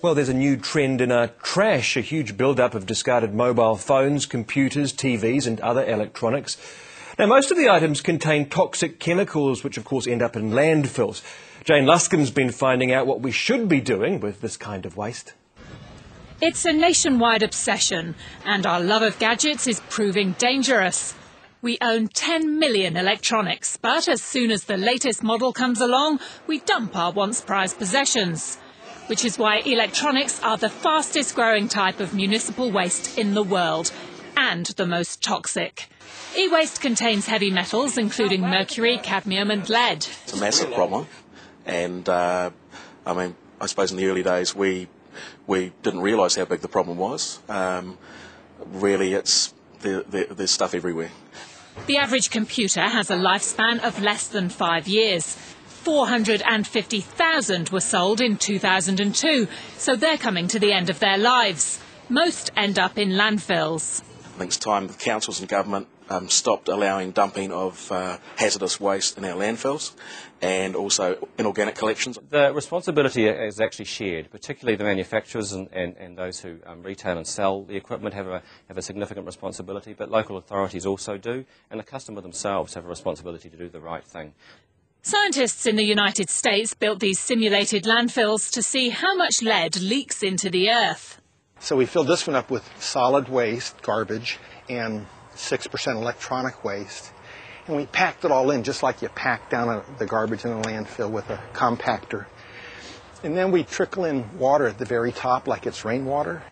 Well, there's a new trend in our trash, a huge build-up of discarded mobile phones, computers, TVs and other electronics. Now, most of the items contain toxic chemicals, which of course end up in landfills. Jane Luscombe's been finding out what we should be doing with this kind of waste. It's a nationwide obsession, and our love of gadgets is proving dangerous. We own 10 million electronics, but as soon as the latest model comes along, we dump our once prized possessions. Which is why electronics are the fastest growing type of municipal waste in the world, and the most toxic. E-waste contains heavy metals, including mercury, cadmium and lead. It's a massive problem, and I suppose in the early days we didn't realise how big the problem was. Really, there's stuff everywhere. The average computer has a lifespan of less than 5 years. 450,000 were sold in 2002, so they're coming to the end of their lives. Most end up in landfills. I think it's time the councils and government stopped allowing dumping of hazardous waste in our landfills and also inorganic collections. The responsibility is actually shared, particularly the manufacturers and those who retail and sell the equipment have a significant responsibility, but local authorities also do, and the customer themselves have a responsibility to do the right thing. Scientists in the United States built these simulated landfills to see how much lead leaks into the earth. So we filled this one up with solid waste, garbage, and 6% electronic waste. And we packed it all in just like you pack down the garbage in a landfill with a compactor. And then we trickle in water at the very top like it's rainwater.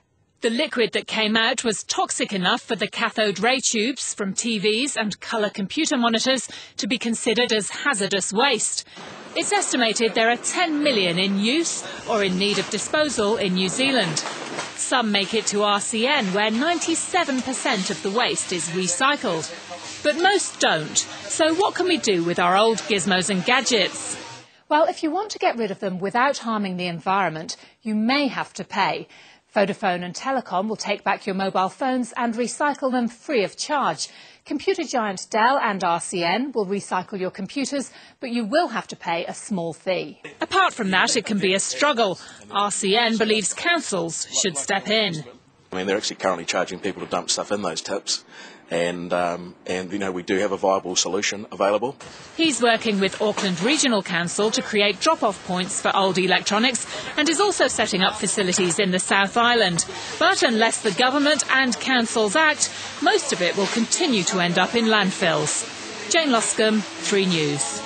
The liquid that came out was toxic enough for the cathode ray tubes from TVs and colour computer monitors to be considered as hazardous waste. It's estimated there are 10 million in use or in need of disposal in New Zealand. Some make it to RCN, where 97% of the waste is recycled. But most don't. So what can we do with our old gizmos and gadgets? Well, if you want to get rid of them without harming the environment, you may have to pay. Vodafone and Telecom will take back your mobile phones and recycle them free of charge. Computer giant Dell and RCN will recycle your computers, but you will have to pay a small fee. Apart from that, it can be a struggle. RCN believes councils should step in. They're actually currently charging people to dump stuff in those tips, and we do have a viable solution available. He's working with Auckland Regional Council to create drop-off points for old electronics and is also setting up facilities in the South Island. But unless the government and councils act, most of it will continue to end up in landfills. Jane Luscombe, 3 News.